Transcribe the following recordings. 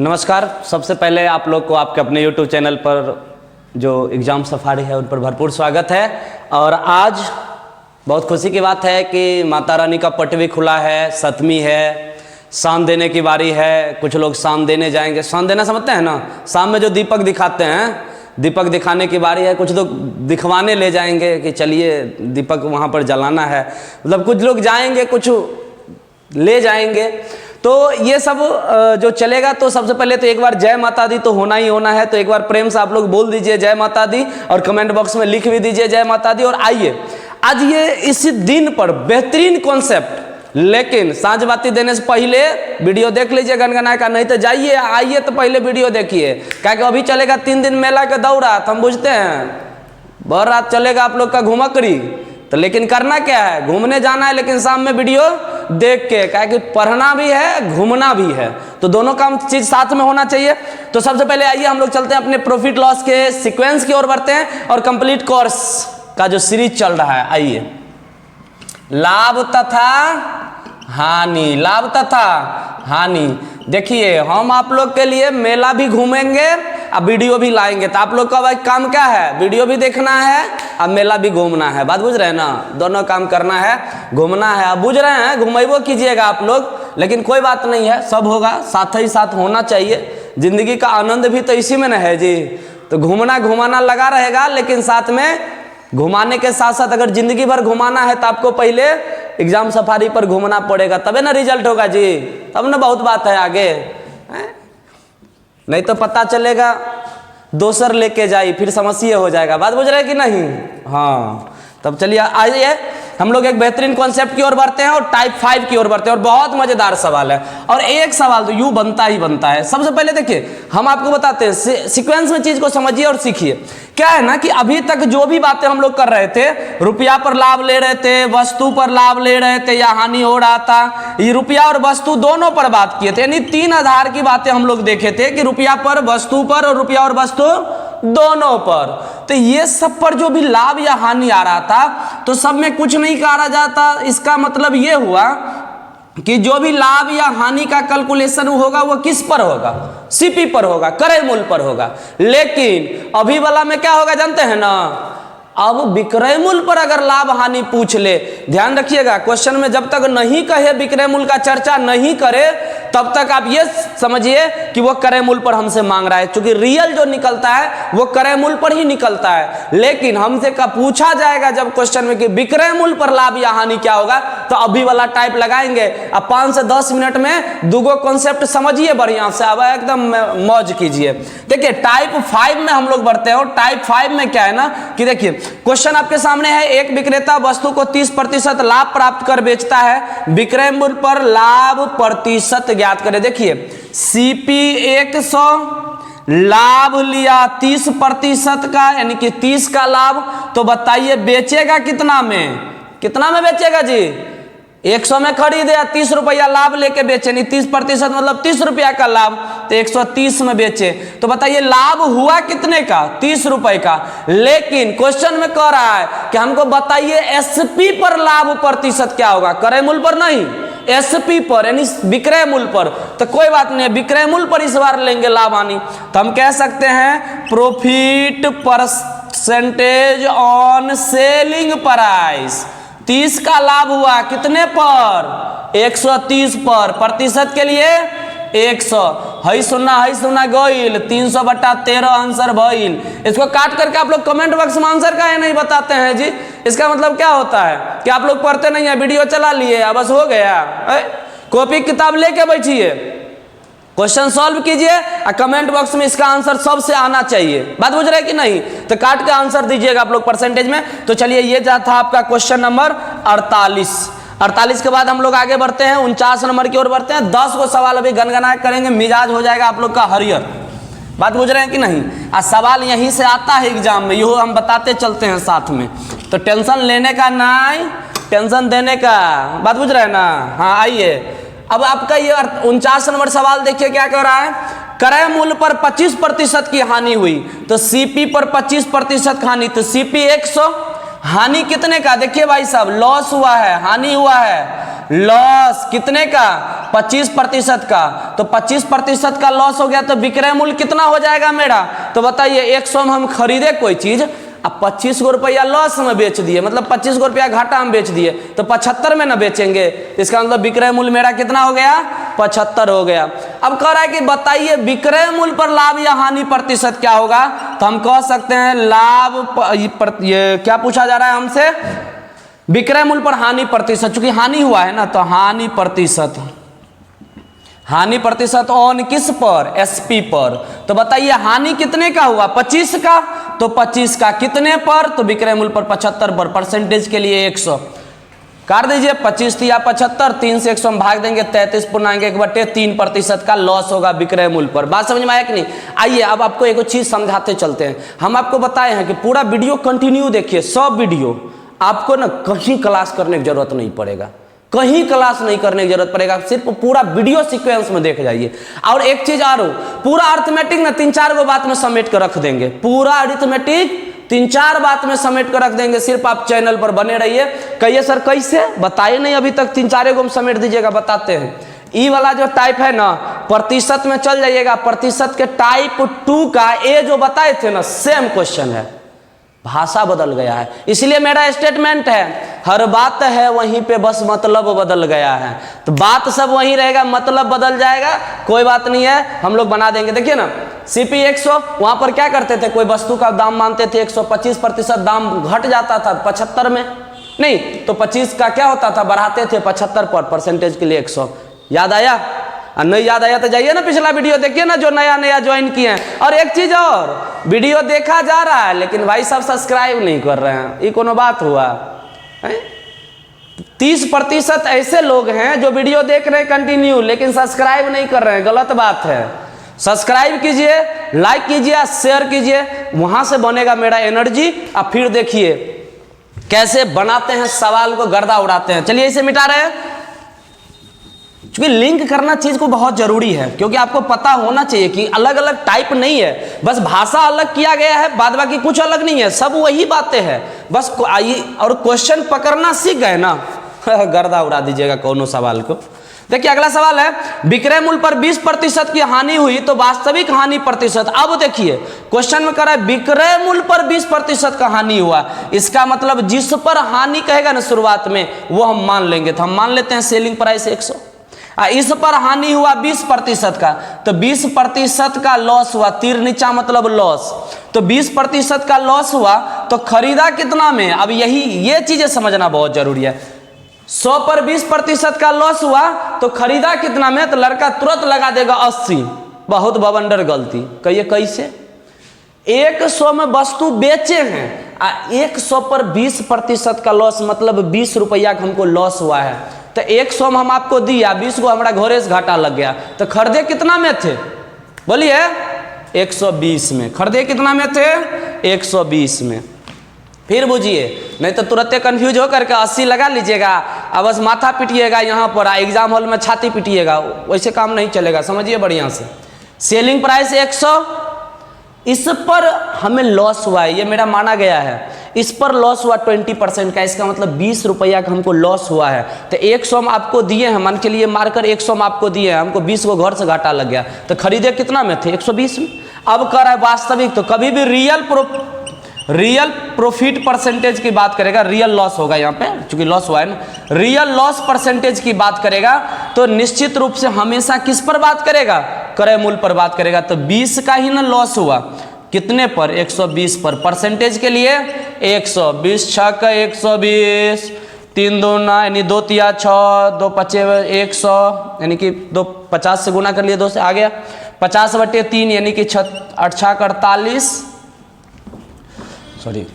नमस्कार। सबसे पहले आप लोग को आपके अपने YouTube चैनल पर जो एग्ज़ाम सफारी है उन पर भरपूर स्वागत है। और आज बहुत खुशी की बात है कि माता रानी का पट भी खुला है, सतमी है, शाम देने की बारी है। कुछ लोग शाम देने जाएंगे। शाम देना समझते हैं ना, शाम में जो दीपक दिखाते हैं, दीपक दिखाने की बारी है। कुछ लोग दिखवाने ले जाएंगे कि चलिए दीपक वहाँ पर जलाना है, मतलब कुछ लोग जाएंगे, कुछ ले जाएंगे। तो ये सब जो चलेगा, तो सबसे पहले तो एक बार जय माता दी तो होना ही होना है। तो एक बार प्रेम से आप लोग बोल दीजिए जय माता दी और कमेंट बॉक्स में लिख भी दीजिए जय माता दी। और आइए आज ये इसी दिन पर बेहतरीन कॉन्सेप्ट, लेकिन सांझ बाती देने से पहले वीडियो देख लीजिए गनगना का, नहीं तो जाइए आइए तो पहले वीडियो देखिए, क्या कि अभी चलेगा 3 दिन मेला का दौरा। तो हम बुझते हैं भर रात चलेगा आप लोग का घुमकड़ी। तो लेकिन करना क्या है, घूमने जाना है, लेकिन शाम में वीडियो देख के, क्या कि पढ़ना भी है घूमना भी है, तो दोनों काम चीज साथ में होना चाहिए। तो सबसे पहले आइए हम लोग चलते हैं अपने प्रॉफिट लॉस के सीक्वेंस की ओर बढ़ते हैं और कंप्लीट कोर्स का जो सीरीज चल रहा है। आइए, लाभ तथा हानि, लाभ तथा हानि। देखिए हम आप लोग के लिए मेला भी घूमेंगे और वीडियो भी लाएंगे। तो आप लोग का भाई काम क्या है, वीडियो भी देखना है और मेला भी घूमना है। बात बुझ रहे हैं ना, दोनों काम करना है, घूमना है। अब बुझ रहे हैं, घुमेबो कीजिएगा आप लोग, लेकिन कोई बात नहीं है, सब होगा, साथ ही साथ होना चाहिए। जिंदगी का आनंद भी तो इसी में न है जी। तो घूमना घुमाना लगा रहेगा, लेकिन साथ में घुमाने के साथ साथ अगर जिंदगी भर घुमाना है तो आपको पहले एग्जाम सफारी पर घूमना पड़ेगा, तबे ना रिजल्ट होगा जी, तब ना बहुत बात है आगे है? नहीं तो पता चलेगा दोसर लेके जाई, फिर समस्या हो जाएगा। बात बुझ रहे कि नहीं? हाँ, तब चलिए आइए हम लोग एक बेहतरीन कॉन्सेप्ट की ओर बढ़ते हैं और टाइप 5 की ओर बढ़ते हैं। और बहुत मजेदार सवाल है, और एक सवाल तो यूं बनता ही बनता है। सबसे पहले देखिए हम आपको बताते हैं, सीक्वेंस में चीज को समझिए और सीखिए। क्या है ना कि अभी तक जो भी बातें हम लोग कर रहे थे, रुपया पर लाभ ले रहे थे, वस्तु पर लाभ ले रहे थे या हानि हो रहा था, ये रुपया और वस्तु दोनों पर बात किए थे। यानी 3 आधार की बातें हम लोग देखे थे कि रुपया पर, वस्तु पर और रुपया और वस्तु दोनों पर। तो ये सब पर जो भी लाभ या हानि आ रहा था, तो सब में कुछ नहीं कहा जाता। इसका मतलब ये हुआ कि जो भी लाभ या हानि का कैलकुलेशन होगा वो किस पर होगा, सीपी पर होगा, क्रय मूल्य पर होगा। लेकिन अभी वाला में क्या होगा जानते हैं ना, अब विक्रय मूल्य पर अगर लाभ हानि पूछ ले, ध्यान रखिएगा क्वेश्चन में जब तक नहीं कहे विक्रय मूल्य का चर्चा नहीं करे, तब तक आप ये समझिए कि वो क्रय मूल्य पर हमसे मांग रहा है। क्योंकि रियल जो निकलता है वो क्रय मूल्य पर ही निकलता है। लेकिन हमसे का पूछा जाएगा जब क्वेश्चन में कि विक्रय मूल्य पर लाभ या हानि क्या होगा, तो अभी वाला टाइप लगाएंगे। अब 5 से 10 मिनट में दूगो कॉन्सेप्ट समझिए बढ़िया से, अब एकदम मौज कीजिए। देखिए टाइप 5 में हम लोग बढ़ते हैं। और टाइप 5 में क्या है ना कि देखिए क्वेश्चन आपके सामने है, एक विक्रेता वस्तु को 30% लाभ प्राप्त कर बेचता है, विक्रय मूल्य पर लाभ प्रतिशत ज्ञात करें। देखिए सीपी 100, लाभ लिया 30% का, यानी कि 30 का लाभ। तो बताइए बेचेगा कितना में, कितना में बेचेगा जी? 100 में खरीदे या 30 रुपया लाभ लेके बेचे, नहीं 30% मतलब 30 रुपया का लाभ, तो 130 में बेचे। तो बताइए लाभ हुआ कितने का? 30 रुपए का। लेकिन क्वेश्चन में कह रहा है कि हमको बताइए एसपी पर लाभ प्रतिशत क्या होगा, क्रय मूल्य पर नहीं, एसपी पर यानी विक्रय मूल्य पर। तो कोई बात नहीं, विक्रय मूल्य पर इस बार लेंगे लाभ हानि। तो हम कह सकते हैं profit percentage on selling price. 30 का लाभ हुआ कितने पर? 130 पर। प्रतिशत के लिए 100। हई सुनना गईल 300/13 आंसर भइल। इसको काट करके आप लोग कमेंट बॉक्स में आंसर का है नहीं बताते हैं जी। इसका मतलब क्या होता है कि आप लोग पढ़ते नहीं है, वीडियो चला लिए बस हो गया। कॉपी किताब लेके बैठिए, क्वेश्चन सॉल्व कीजिए और कमेंट बॉक्स में इसका आंसर सबसे आना चाहिए। बात बुझ रहे हैं कि नहीं? तो काट के आंसर दीजिएगा आप लोग परसेंटेज में। तो चलिए ये था आपका क्वेश्चन नंबर 48 के बाद हम लोग आगे बढ़ते हैं 49 नंबर की ओर बढ़ते हैं। 10 को सवाल अभी गनगना करेंगे, मिजाज हो जाएगा आप लोग का हरियर। बात बुझ रहे हैं कि नहीं? और सवाल यहीं से आता है एग्जाम में, यो हम बताते चलते हैं साथ में। तो टेंशन लेने का नहीं, टेंशन देने का। बात बुझ रहे हैं ना? हाँ आइए अब आपका ये 49 नंबर सवाल देखिए क्या कह रहा है। क्रय मूल्य पर 25% की हानि हुई, तो सीपी पर 25% हानि, तो सीपी 100, हानि कितने का? देखिए भाई साहब लॉस हुआ है, हानि हुआ है, लॉस कितने का? 25% का, तो 25% का लॉस हो गया तो विक्रय मूल्य कितना हो जाएगा मेरा? तो बताइए 100 में हम खरीदे कोई चीज, अब 25 रुपया लॉस में बेच दिए, मतलब 25 रुपया घाटा में बेच दिए, तो 75 में ना बेचेंगे, इसका मतलब विक्रय मूल्य मेरा कितना हो गया? 75 हो गया। अब कह रहा है कि बताइए विक्रय मूल्य पर लाभ या हानि प्रतिशत क्या होगा? तो हम कह सकते हैं लाभ ये क्या पूछा जा रहा है हमसे? विक्रय मूल्य पर हानि प्रतिशत, चूंकि हानि हुआ है ना, तो हानि प्रतिशत, हानि प्रतिशत ऑन किस पर? एसपी पर। तो बताइए हानि कितने का हुआ? 25 का, तो 25 का कितने पर? तो विक्रय मूल्य पर 75 पर, परसेंटेज के लिए 100 काट दीजिए, 25 या 75, 3 से 100 हम भाग देंगे, 33.1/3% का लॉस होगा विक्रय मूल्य पर। बात समझ में आया कि नहीं? आइए अब आपको एक चीज समझाते चलते हैं। हम आपको बताए हैं कि पूरा वीडियो कंटिन्यू देखिए, सब वीडियो, आपको ना कहीं क्लास करने की जरूरत नहीं पड़ेगा, कहीं क्लास नहीं करने की जरूरत पड़ेगा, सिर्फ पूरा वीडियो सीक्वेंस में देख जाइए। और एक चीज और, पूरा अर्थमेटिक ना 3-4 गो बात में समेट कर रख देंगे, पूरा अर्थमेटिक 3-4 बात में समेट कर रख देंगे, सिर्फ आप चैनल पर बने रहिए। कहिए सर कैसे? बताइए नहीं अभी तक, 3-4 गो में समेट दीजिएगा, बताते हैं। ई वाला जो टाइप है ना, प्रतिशत में चल जाइएगा, प्रतिशत के टाइप 2 का ए जो बताए थे ना, सेम क्वेश्चन है, भाषा बदल गया है, इसलिए मेरा स्टेटमेंट है हर बात है वहीं पे, बस मतलब बदल गया है। तो बात सब वहीं रहेगा, मतलब बदल जाएगा, कोई बात नहीं है, हम लोग बना देंगे। देखिए ना, सीपी 100, वहां पर क्या करते थे, कोई वस्तु का दाम मानते थे 125%, दाम घट जाता था 75 में, नहीं तो 25 का क्या होता था, बढ़ाते थे 75 पर, परसेंटेज के लिए 100। याद आया? और नहीं याद आया तो जाइए ना पिछला वीडियो देखिए ना, जो नया नया ज्वाइन किए हैं। और एक चीज और, वीडियो देखा जा रहा है लेकिन भाई साहब सब्सक्राइब नहीं कर रहे हैं, ये कोनो बात हुआ है? 30% ऐसे लोग हैं जो वीडियो देख रहे हैं कंटिन्यू, लेकिन सब्सक्राइब नहीं कर रहे हैं, गलत बात है। सब्सक्राइब कीजिए, लाइक कीजिए, शेयर कीजिए, वहां से बनेगा मेरा एनर्जी। अब फिर देखिए कैसे बनाते हैं सवाल को, गर्दा उड़ाते हैं। चलिए इसे मिटा रहे हैं, क्योंकि लिंक करना चीज को बहुत जरूरी है, क्योंकि आपको पता होना चाहिए कि अलग अलग टाइप नहीं है, बस भाषा अलग किया गया है, बाद बाकी कुछ अलग नहीं है, सब वही बातें हैं, बस आइए और क्वेश्चन पकड़ना सीख गए ना गर्दा उड़ा दीजिएगा कोनो सवाल को। देखिए अगला सवाल है, विक्रय मूल्य पर 20% की हानि हुई तो वास्तविक हानि प्रतिशत। अब देखिए क्वेश्चन में कह रहा है विक्रय मूल्य पर 20% का हानि हुआ, इसका मतलब जिस पर हानि कहेगा ना शुरुआत में, वो हम मान लेंगे। तो हम मान लेते हैं सेलिंग प्राइस 100, इस पर हानि हुआ 20% का, तो 20% का लॉस हुआ, तीर नीचा मतलब लॉस, तो 20% का लॉस हुआ तो खरीदा कितना में? अब यही ये चीजें समझना बहुत जरूरी है। 100 पर 20% का लॉस हुआ तो खरीदा कितना में? तो लड़का तुरंत लगा देगा 80, बहुत बवंडर गलती। कहिए कैसे? 100 में वस्तु बेचे हैं, 100 पर 20% का लॉस, मतलब 20 रुपया का हमको लॉस हुआ है, तो 100 में हम आपको दिया, 20 को हमारा घोड़े से घाटा लग गया, तो खरीदे कितना में थे? बोलिए 120 में। खरीदे कितना में थे? 120 में। फिर बुझिए, नहीं तो तुरंत कंफ्यूज हो करके 80 लगा लीजिएगा, अब बस माथा पिटिएगा यहाँ पर, एग्जाम हॉल में छाती पिटिएगा, वैसे काम नहीं चलेगा, समझिए बढ़िया से। सेलिंग प्राइस 100, इस पर हमें लॉस हुआ है, ये मेरा माना गया है, इस पर लॉस हुआ 20% का, इसका मतलब 20 रुपया का हमको लॉस हुआ है। तो 100 में आपको दिए हैं, मान के लिए मारकर 100 में आपको दिए हैं, हमको 20 को घर से घाटा लग गया, तो खरीदे कितना में थे? 120 में। अब कर रहा है वास्तविक, तो कभी भी रियल प्रॉफिट परसेंटेज की बात करेगा, रियल लॉस होगा यहाँ पे, चूंकि लॉस हुआ है ना, रियल लॉस परसेंटेज की बात करेगा तो निश्चित रूप से हमेशा किस पर बात करेगा? क्रय मूल्य पर बात करेगा। तो 20 का ही ना लॉस हुआ, कितने पर? 120 पर। परसेंटेज के लिए 100, 20 6 का 120, 3 दूना यानी 2 तिया 6, 2 पचे 100, यानी कि 2 50 से गुना कर लिए, 2 से आ गया, 50/3 यानी कि 8 6 का 48, सॉरी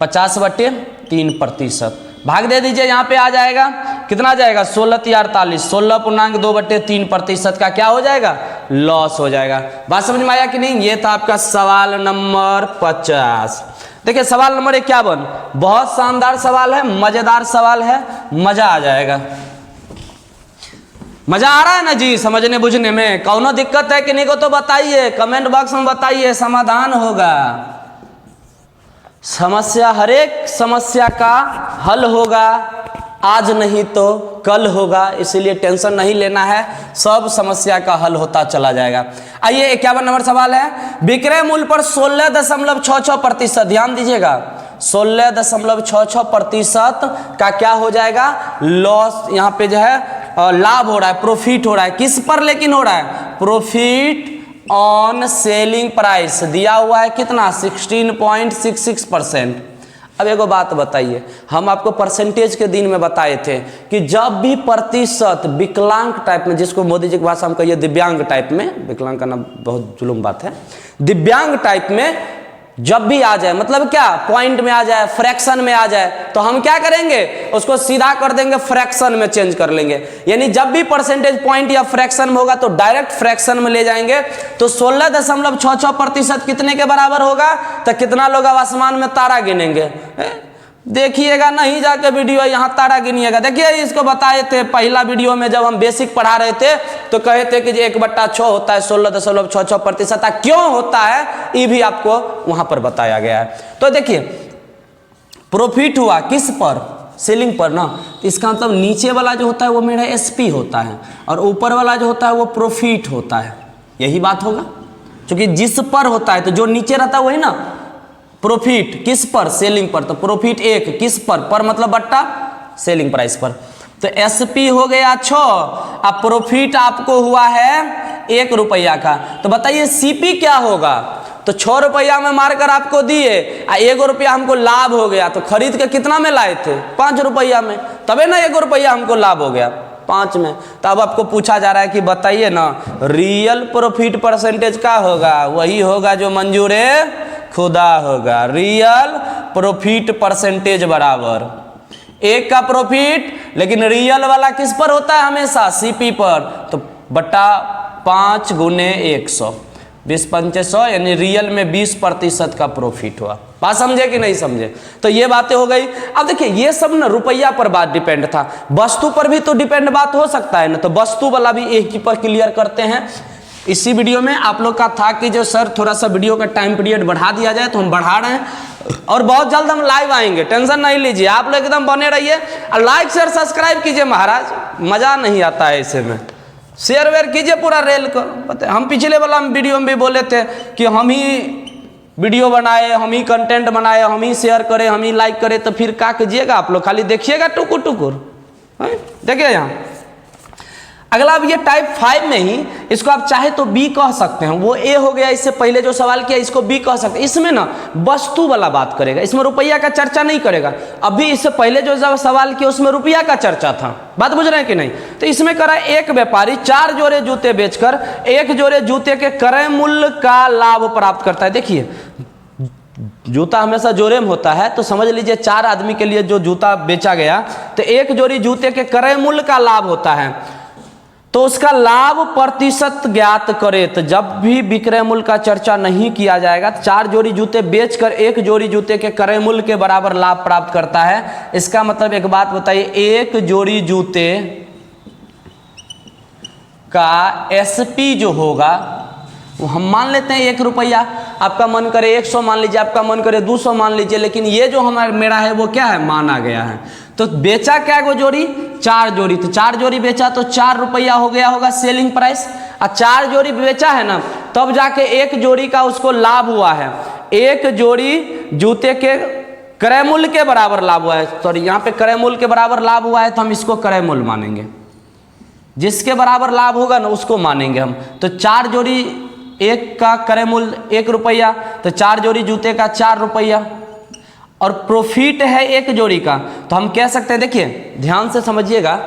50/3%। भाग दे दीजिए, यहाँ पे आ जाएगा, कितना आ जाएगा? 16 तिया 48, 16.2/3% का क्या हो जाएगा? लॉस हो जाएगा। बात समझ में आया कि नहीं? ये था आपका सवाल नंबर 50। देखिए सवाल नंबर 51 बहुत शानदार सवाल है, मजेदार सवाल है, मजा आ जाएगा। मजा आ रहा है ना जी समझने बुझने में? कौनो दिक्कत है कि नहीं को तो बताइए, कमेंट बॉक्स में बताइए, समाधान होगा। समस्या, हर एक समस्या का हल होगा, आज नहीं तो कल होगा, इसीलिए टेंशन नहीं लेना है, सब समस्या का हल होता चला जाएगा। आइए 51 नंबर सवाल है, विक्रय मूल्य पर 16.66%, ध्यान दीजिएगा 16.66% का क्या हो जाएगा, लॉस, यहाँ पे जो है लाभ हो रहा है, प्रॉफिट हो रहा है, किस पर लेकिन हो रहा है, प्रॉफिट ऑन सेलिंग प्राइस दिया हुआ है कितना, 16.66%। अब एगो बात बताइए, हम आपको परसेंटेज के दिन में बताए थे कि जब भी प्रतिशत विकलांग टाइप में, जिसको मोदी जी की भाषा में कहिए दिव्यांग टाइप में, विकलांग का नाम बहुत जुलूम बात है, दिव्यांग टाइप में जब भी आ जाए, मतलब क्या, पॉइंट में आ जाए, फ्रैक्शन में आ जाए, तो हम क्या करेंगे, उसको सीधा कर देंगे, फ्रैक्शन में चेंज कर लेंगे। यानी जब भी परसेंटेज पॉइंट या फ्रैक्शन में होगा तो डायरेक्ट फ्रैक्शन में ले जाएंगे। तो 16.66% कितने के बराबर होगा, तो कितना लोग अब आसमान में तारा गिनेंगे, देखिएगा, नहीं जाके वीडियो यहाँ तारा गिनिएगा। देखिए इसको बताए थे पहला वीडियो में, जब हम बेसिक पढ़ा रहे थे तो कहे थे कि 1/6 होता है 16.66%, क्यों होता है ये भी आपको वहां पर बताया गया है। तो देखिए प्रॉफिट हुआ किस पर, सेलिंग पर ना, इसका मतलब नीचे वाला जो होता है वो मेरा एसपी होता है और ऊपर वाला जो होता है वो प्रॉफिट होता है, यही बात होगा, क्योंकि जिस पर होता है तो जो नीचे रहता है वही ना प्रॉफिट, किस पर, सेलिंग पर, तो प्रॉफिट 1 किस पर मतलब बट्टा सेलिंग प्राइस पर। तो एसपी हो गया 6, अब प्रॉफिट आपको हुआ है 1 रुपया का, तो बताइए सीपी क्या होगा, तो 6 रुपया में मारकर आपको दिए, 1 रुपया हमको लाभ हो गया, तो खरीद के कितना में लाए थे, 5 रुपया में, तबे ना 1 रुपया हमको लाभ हो गया 5 में। तो अब आपको पूछा जा रहा है कि बताइए ना रियल प्रॉफिट परसेंटेज क्या होगा, वही होगा जो मंजूर खुदा होगा, रियल प्रॉफिट परसेंटेज बराबर 1 का प्रॉफिट, लेकिन रियल वाला किस पर होता है हमेशा, सीपी पर, तो बटा 5 गुने 100, 20/500, यानी रियल में 20% का प्रॉफिट हुआ। बात समझे कि नहीं समझे, तो ये बातें हो गई। अब देखिए ये सब ना रुपया पर बात डिपेंड था, वस्तु पर भी तो डिपेंड बात हो सकता है ना, तो वस्तु वाला भी एक ही पर क्लियर करते हैं। इसी वीडियो में आप लोग का था कि जो सर थोड़ा सा वीडियो का टाइम पीरियड बढ़ा दिया जाए, तो हम बढ़ा रहे हैं और बहुत जल्द हम लाइव आएंगे, टेंशन नहीं लीजिए, आप लोग एकदम बने रहिए और लाइक शेयर सब्सक्राइब कीजिए महाराज, मजा नहीं आता है ऐसे में, शेयर वेयर कीजिए पूरा रेल को। पता है हम पिछले वाला वीडियो में भी बोले थे कि हम ही वीडियो बनाए, हम ही कंटेंट बनाए, हम ही शेयर करें, हम ही लाइक करें, तो फिर क्या कीजिएगा आप लोग, खाली देखिएगा टुकुर टुकुर। देखिए यहाँ अगला, अब ये टाइप 5 में ही इसको आप चाहे तो बी कह सकते हैं, वो ए हो गया, इससे पहले जो सवाल किया इसको बी कह सकते हैं। इसमें ना वस्तु वाला बात करेगा, इसमें रुपया का चर्चा नहीं करेगा। अभी इससे पहले जो सवाल किया उसमें रुपया का चर्चा था, बात बुझ रहे हैं कि नहीं। तो इसमें करा एक व्यापारी 4 जोड़े जूते बेचकर 1 जोड़े जूते के क्रय मूल्य का लाभ प्राप्त करता है। देखिए जूता हमेशा जोड़े में होता है, तो समझ लीजिए 4 आदमी के लिए जो जूता बेचा गया, तो 1 जोड़ी जूते के क्रय मूल्य का लाभ होता है, तो उसका लाभ प्रतिशत ज्ञात करे। तो जब भी विक्रय मूल्य का चर्चा नहीं किया जाएगा, 4 जोड़ी जूते बेचकर 1 जोड़ी जूते के क्रय मूल्य के बराबर लाभ प्राप्त करता है। इसका मतलब एक बात बताइए, 1 जोड़ी जूते का एसपी जो होगा वो हम मान लेते हैं 1 रुपया, आपका मन करे 100 मान लीजिए, आपका मन करे 200 मान लीजिए, लेकिन ये जो हमारा मेरा है वो क्या है, माना गया है। तो बेचा क्या गो जोड़ी, 4 जोड़ी, तो 4 जोड़ी बेचा तो 4 रुपया हो गया होगा सेलिंग प्राइस, और 4 जोड़ी बेचा है ना, तब जाके 1 जोड़ी का उसको लाभ हुआ है, 1 जोड़ी जूते के क्रय मूल्य के बराबर लाभ हुआ है। सॉरी, यहाँ पे क्रय मूल्य के बराबर लाभ हुआ है, तो हम इसको क्रय मूल्य मानेंगे, जिसके बराबर लाभ होगा ना उसको मानेंगे हम। तो 4 जोड़ी 1 का क्रय मूल्य 1 रुपया, तो 4 जोड़ी जूते का 4 रुपया, और प्रॉफिट है 1 जोड़ी का, तो हम कह सकते हैं, देखिए ध्यान से समझिएगा,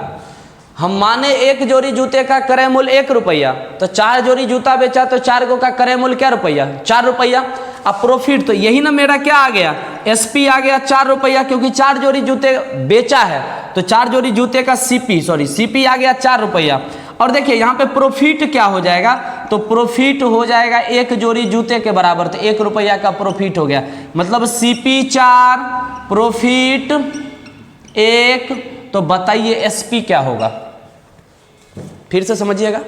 हम माने 1 जोड़ी जूते का क्रय मूल्य 1 रुपया, तो 4 जोड़ी जूता बेचा तो 4 गो का क्रय मूल्य क्या रुपया, 4 रुपया। अब प्रॉफिट तो यही ना मेरा क्या आ गया, एसपी आ गया 4 रुपया, क्योंकि 4 जोड़ी जूते बेचा है, तो 4 जोड़ी जूते का सीपी आ गया 4 रुपया। और देखिए यहाँ पे प्रॉफिट क्या हो जाएगा, तो प्रॉफिट हो जाएगा 1 जोड़ी जूते के बराबर, तो 1 रुपया का प्रॉफिट हो गया, मतलब सीपी 4 प्रॉफिट 1। तो बताइए एसपी क्या होगा, फिर से समझिएगा।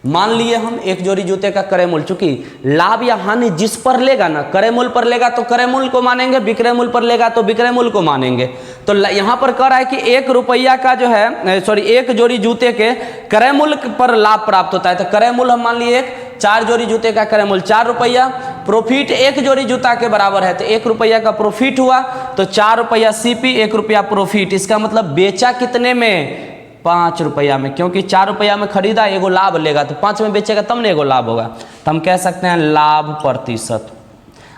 मान लिए हम 1 जोड़ी जूते का क्रय मूल्य, चूंकि लाभ या हानि जिस पर लेगा ना, क्रय मूल्य पर लेगा तो क्रय मूल्य को मानेंगे, विक्रय मूल्य पर लेगा तो विक्रय मूल्य को मानेंगे। तो यहाँ पर कह रहा है कि 1 रुपया का जो है सॉरी 1 जोड़ी जूते के क्रय मूल्य पर लाभ प्राप्त होता है। तो क्रय मूल्य हम मान लिए 4 जोड़ी जूते का क्रय मूल्य 4 रुपया, प्रॉफिट 1 जोड़ी जूता के बराबर है तो 1 रुपया का प्रॉफिट हुआ, तो 4 रुपया सीपी 1 रुपया प्रॉफिट। इसका मतलब बेचा कितने में? 5 रुपया में, क्योंकि 4 रुपया में खरीदा एगो लाभ लेगा तो 5 में बेचेगा तब ना एगो लाभ होगा। तो हम कह सकते हैं लाभ प्रतिशत।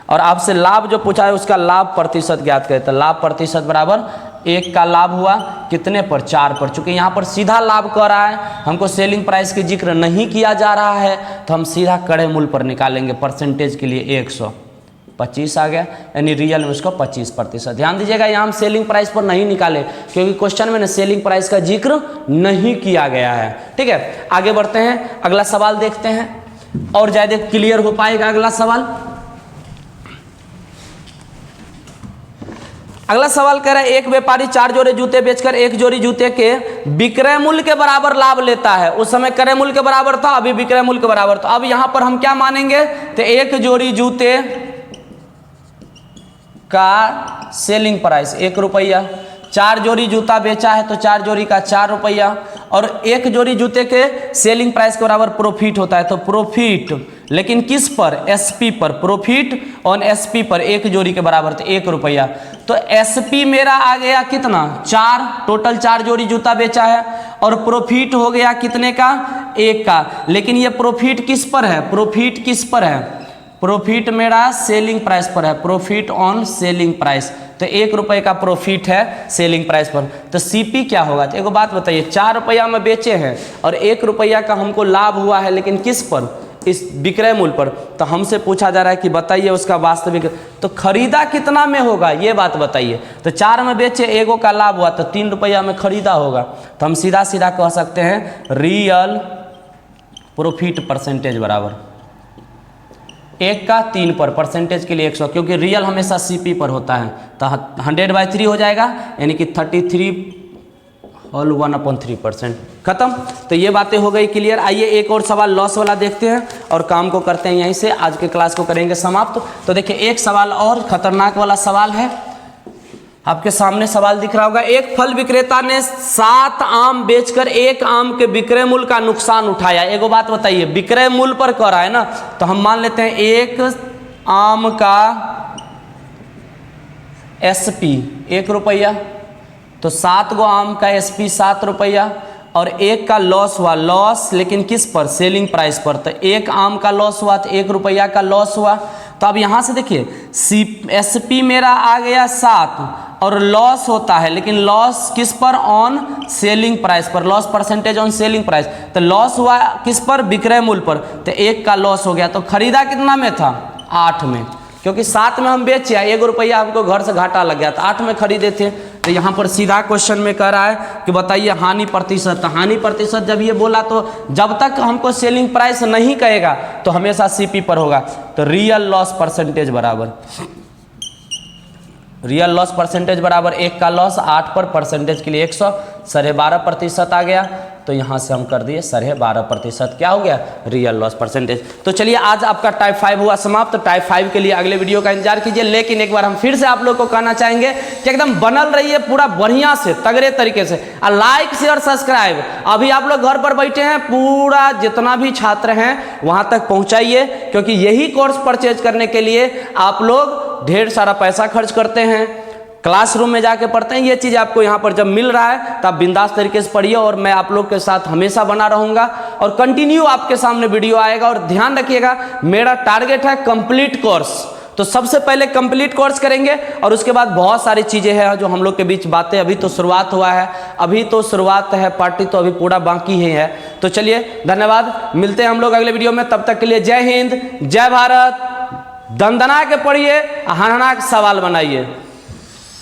और आपसे लाभ जो पूछा है उसका लाभ प्रतिशत ज्ञात करें, तो लाभ प्रतिशत बराबर 1 का लाभ हुआ कितने पर? 4 पर। चूंकि यहाँ पर सीधा लाभ कर रहा है, हमको सेलिंग प्राइस की जिक्र नहीं किया जा रहा है, तो हम सीधा क्रय मूल्य पर निकालेंगे। परसेंटेज के लिए 125 आ गया, यानी रियल में उसको 25%। ध्यान दीजिएगा यहाँ हम सेलिंग प्राइस पर नहीं निकाले क्योंकि क्वेश्चन में सेलिंग प्राइस का जिक्र नहीं किया गया है। ठीक है, आगे बढ़ते हैं, अगला सवाल देखते हैं और ज्यादा क्लियर हो पाएगा। अगला सवाल कह रहा है एक व्यापारी 4 जोड़े जूते बेचकर 1 जोड़ी जूते के विक्रय मूल्य के बराबर लाभ लेता है। उस समय क्रय मूल्य के बराबर था, अभी विक्रय मूल्य के बराबर। तो अब यहां पर हम क्या मानेंगे? तो 1 जोड़ी जूते का सेलिंग प्राइस 1 रुपया, 4 जोड़ी जूता बेचा है तो 4 जोड़ी का 4 रुपया, और 1 जोड़ी जूते के सेलिंग प्राइस के बराबर प्रॉफिट होता है। तो प्रॉफिट लेकिन किस पर? एसपी पर। प्रॉफिट ऑन एसपी पर 1 जोड़ी के बराबर तो 1 रुपया। तो एसपी मेरा आ गया कितना? 4, टोटल 4 जोड़ी जूता बेचा है, और प्रॉफिट हो गया कितने का? 1 का। लेकिन ये प्रॉफिट किस पर है? प्रॉफिट किस पर है? प्रॉफिट मेरा सेलिंग प्राइस पर है, प्रॉफिट ऑन सेलिंग प्राइस। तो 1 रुपये का प्रॉफिट है सेलिंग प्राइस पर। तो सीपी क्या होगा? तो एक बात बताइए, 4 रुपया में बेचे हैं और 1 रुपया का हमको लाभ हुआ है, लेकिन किस पर? इस विक्रय मूल्य पर। तो हमसे पूछा जा रहा है कि बताइए उसका वास्तविक, तो खरीदा कितना में होगा ये बात बताइए। तो 4 में बेचे, 1 का लाभ हुआ तो 3 रुपया में खरीदा होगा। तो हम सीधा सीधा कह सकते हैं रियल प्रॉफिट परसेंटेज बराबर 1 का 3 पर, परसेंटेज के लिए 100, क्योंकि रियल हमेशा सीपी पर होता है। तो 100/3 हो जाएगा, यानी कि 33/1/3%। खत्म। तो ये बातें हो गई क्लियर। आइए एक और सवाल लॉस वाला देखते हैं और काम को करते हैं यहीं से, आज के क्लास को करेंगे समाप्त। तो देखिए एक सवाल और खतरनाक वाला सवाल है, आपके सामने सवाल दिख रहा होगा। एक फल विक्रेता ने 7 आम बेचकर 1 आम के विक्रय मूल्य का नुकसान उठाया। एगो बात बताइए, विक्रय मूल्य पर कह रहा है ना, तो हम मान लेते हैं 1 आम का एसपी 1 रुपया, तो 7 गो आम का एसपी 7 रुपया, और 1 का लॉस हुआ। लॉस लेकिन किस पर? सेलिंग प्राइस पर। तो 1 आम का लॉस हुआ तो 1 रुपया का लॉस हुआ। तो अब यहाँ से देखिए एसपी मेरा आ गया 7 और लॉस होता है, लेकिन लॉस किस पर? ऑन सेलिंग प्राइस पर। Loss percentage on selling price. तो लॉस हुआ किस पर? विक्रय मूल्य पर। तो 1 का लॉस हो गया। तो खरीदा कितना में था? 8 में, क्योंकि 7 में हम बेचे, 1 रुपया हमको घर से घाटा लग गया था, 8 में खरीदे थे। तो यहाँ पर सीधा क्वेश्चन में कह रहा है कि बताइए हानि प्रतिशत। हानि प्रतिशत जब ये बोला तो जब तक हमको सेलिंग प्राइस नहीं कहेगा तो हमेशा सीपी पर होगा। तो रियल लॉस परसेंटेज बराबर, रियल लॉस परसेंटेज बराबर 1 का लॉस 8 पर, परसेंटेज के लिए 100, 12.5% आ गया। तो यहाँ से हम कर दिए 12.5%, क्या हो गया? Real loss percentage. तो चलिए आज आपका टाइप 5 हुआ समाप्त। टाइप 5 के लिए अगले वीडियो का इंतजार कीजिए, लेकिन एक बार हम फिर से आप लोग को कहना चाहेंगे कि एकदम बनल रहिए पूरा बढ़िया से तगड़े तरीके से, और लाइक शेयर सब्सक्राइब अभी आप लोग घर पर बैठे हैं पूरा जितना भी छात्र हैं वहाँ तक पहुँचाइए, क्योंकि यही कोर्स परचेज करने के लिए आप लोग ढेर सारा पैसा खर्च करते हैं, क्लासरूम में जाके पढ़ते हैं। ये चीज़ आपको यहाँ पर जब मिल रहा है तो आप बिंदास तरीके से पढ़िए, और मैं आप लोग के साथ हमेशा बना रहूँगा और कंटिन्यू आपके सामने वीडियो आएगा। और ध्यान रखिएगा मेरा टारगेट है कंप्लीट कोर्स, तो सबसे पहले कंप्लीट कोर्स करेंगे और उसके बाद बहुत सारी चीज़ें हैं जो हम लोग के बीच बातें, अभी तो शुरुआत हुआ है, अभी तो शुरुआत है, पार्टी तो अभी पूरा बाकी ही है। तो चलिए धन्यवाद, मिलते हैं हम लोग अगले वीडियो में, तब तक के लिए जय हिंद, जय भारत। दंदना के पढ़िए, हनहना के सवाल बनाइए।